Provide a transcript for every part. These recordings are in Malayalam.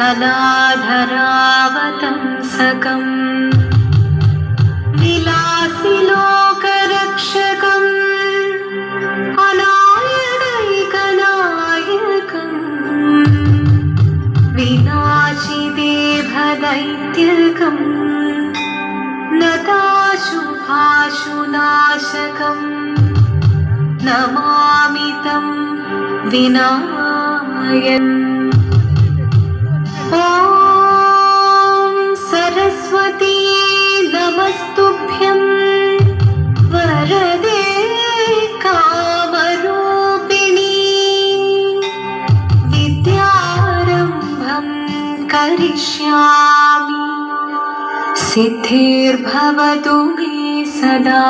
जलाधरावतंसकम् विलासिलोकरक्षकम् अनायकनायकम् विनाशिदेभदैत्यकम् नताशुभाशुनाशकम् नमामि तं विनायकम्। ॐ सरस्वती नमस्तुभ्यं वरदे कामरूपिणी विद्यारम्भं करिष्यामि सिद्धिर्भवतु मे सदा।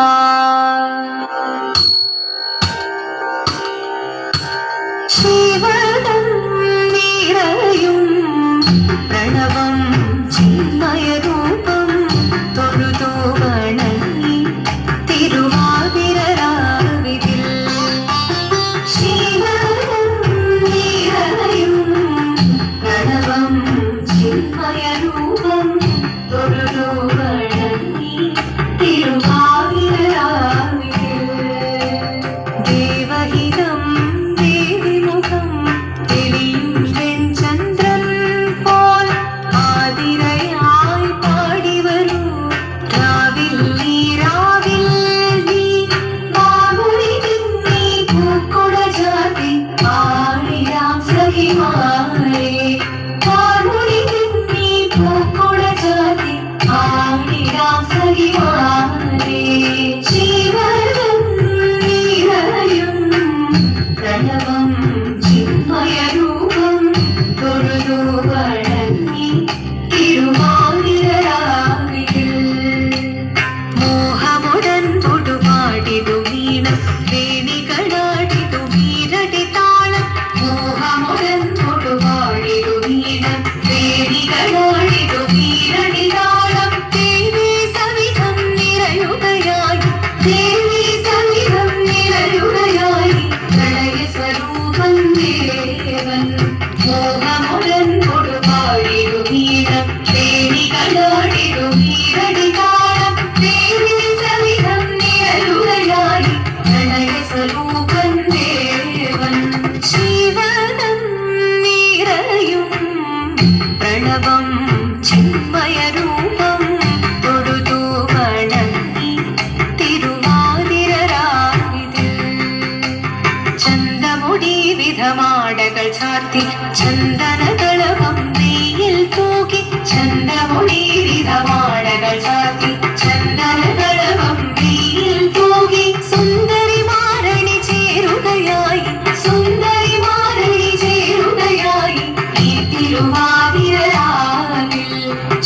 शिवदं निरयुं प्रणवं चिन्मयरूपं തൊഴുതു വണങ്ങി തിരുവാതിരരാവിതിൽ ശിവദം നിറയും പ്രണവം ചിന്മയരൂപം തൊഴുതു വണങ്ങി തിരുവാതിരരാവിതിൽ ദേവഹിതം മാടകൾ ചാർത്തി ചന്ദനകളഭം നെയ്യിൽ തൂക്കി ചന്ദ്രമൊഴി വിധമാടകൾ ചാർത്തി ചന്ദനകളഭം നെയ്യിൽ തൂക്കി സുന്ദരി മാരണി ചേരുകയായി സുന്ദരി മാരണി ചേരുകയായി ഈ തിരുവാതിരരാവിൽ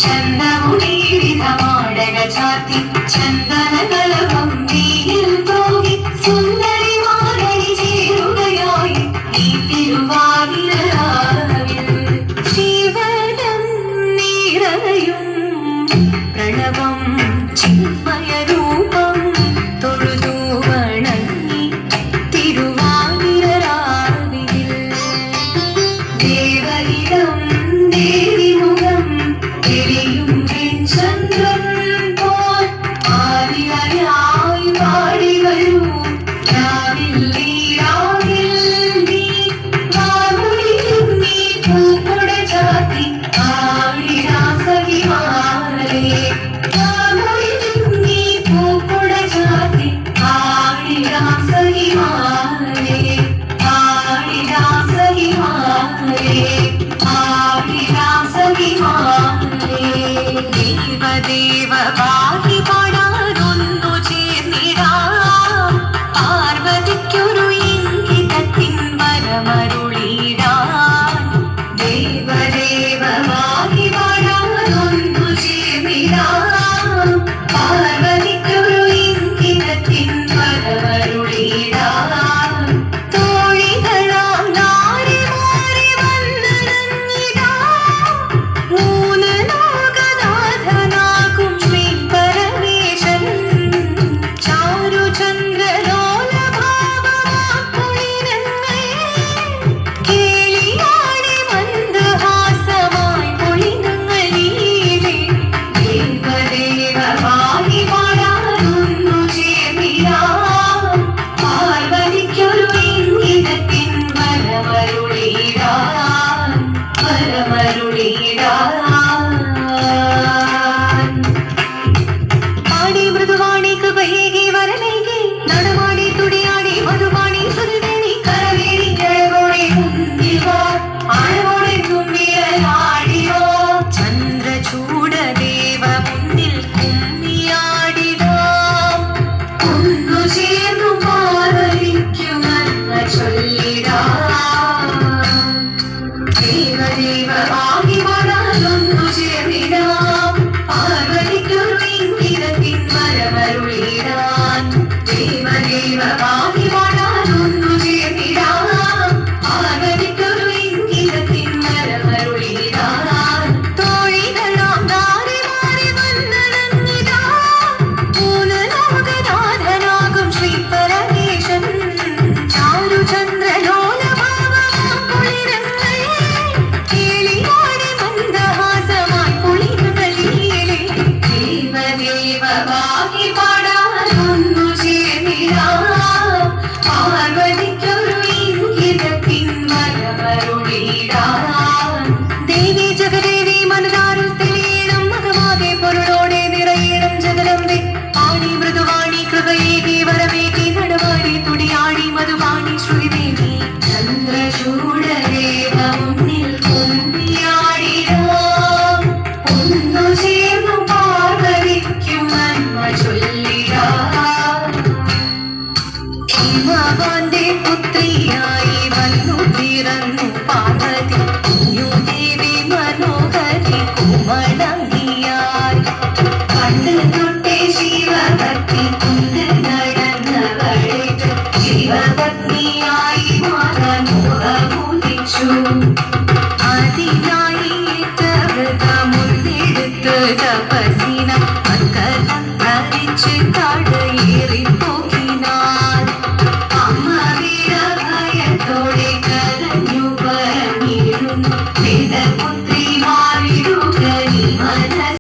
ചന്ദ്രമൊഴി വിധമാടകൾ ചാർത്തി ചന്ദനകളഭം നെയ്യിൽ തൂക്കി സുന്ദരി മാരണി ചേരുകയായി ശിവദം നിറയും പ്രണവം ചിന്മയരൂപം തൊഴുതു വണങ്ങി തിരുവാതിരരാവിൽ ദേവഹിതം ദേവിമുഖം എരിയും ചന്ദ്രൻ പോൽ ആദിയായി പാടി വരൂ പൂക്കുട ചാത്തി ആടിരാ സഖിമാരേ ചേർന്നു പാർവതിക്കും നന്മ ചൊല്ലിടാം. ഹിമവാന്റെ പുത്രിയായി വന്നു പിറന്നു പാർവതി, കുഞ്ഞുദേവി മനോഹരി കുമളങ്ങിയായി. പണ്ട് തൊട്ടേ ശിവഭക്തി കൊണ്ട് നടന്നവൾക്ക് ശിവപത്നിയായി മാറാൻ മോഹമുദിച്ചു. അതിനാൽ